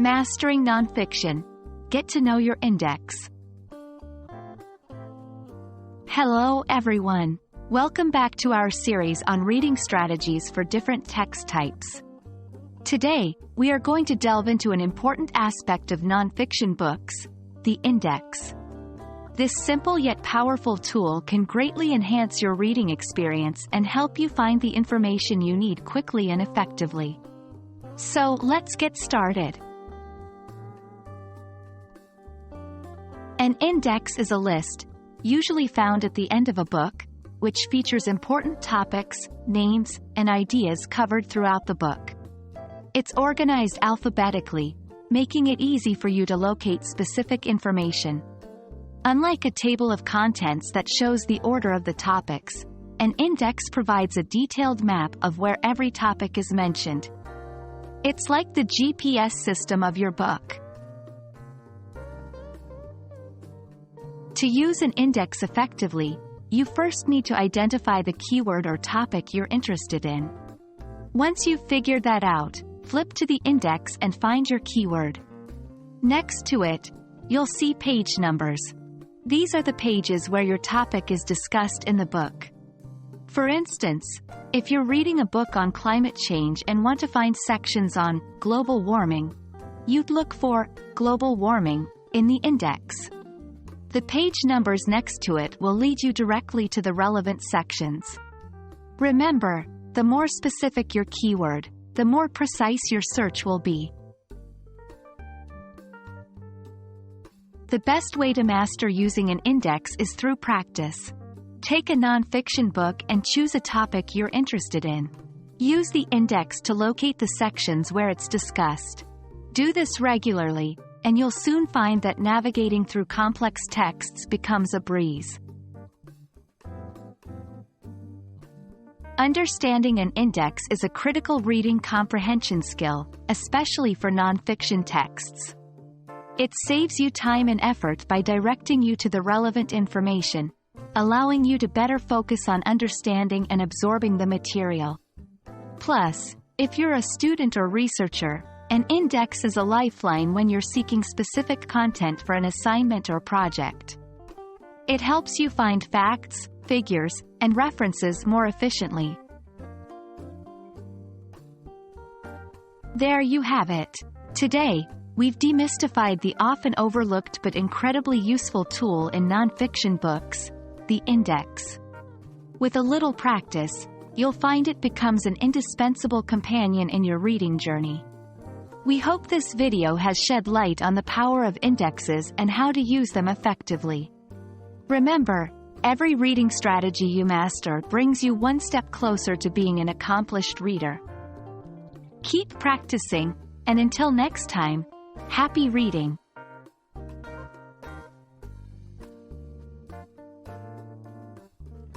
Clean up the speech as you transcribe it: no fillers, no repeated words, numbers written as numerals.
Mastering Nonfiction. Get to know your index. Hello everyone. Welcome back to our series on reading strategies for different text types. Today, we are going to delve into an important aspect of nonfiction books, the index. This simple yet powerful tool can greatly enhance your reading experience and help you find the information you need quickly and effectively. So, let's get started. An index is a list, usually found at the end of a book, which features important topics, names, and ideas covered throughout the book. It's organized alphabetically, making it easy for you to locate specific information. Unlike a table of contents that shows the order of the topics, an index provides a detailed map of where every topic is mentioned. It's like the GPS system of your book. To use an index effectively, you first need to identify the keyword or topic you're interested in. Once you've figured that out, flip to the index and find your keyword. Next to it, you'll see page numbers. These are the pages where your topic is discussed in the book. For instance, if you're reading a book on climate change and want to find sections on global warming, you'd look for global warming in the index. The page numbers next to it will lead you directly to the relevant sections. Remember, the more specific your keyword, the more precise your search will be. The best way to master using an index is through practice. Take a nonfiction book and choose a topic you're interested in. Use the index to locate the sections where it's discussed. Do this regularly, and you'll soon find that navigating through complex texts becomes a breeze. Understanding an index is a critical reading comprehension skill, especially for nonfiction texts. It saves you time and effort by directing you to the relevant information, allowing you to better focus on understanding and absorbing the material. Plus, if you're a student or researcher, an index is a lifeline when you're seeking specific content for an assignment or project. It helps you find facts, figures, and references more efficiently. There you have it. Today, we've demystified the often overlooked but incredibly useful tool in nonfiction books, the index. With a little practice, you'll find it becomes an indispensable companion in your reading journey. We hope this video has shed light on the power of indexes and how to use them effectively. Remember, every reading strategy you master brings you one step closer to being an accomplished reader. Keep practicing, and until next time, happy reading!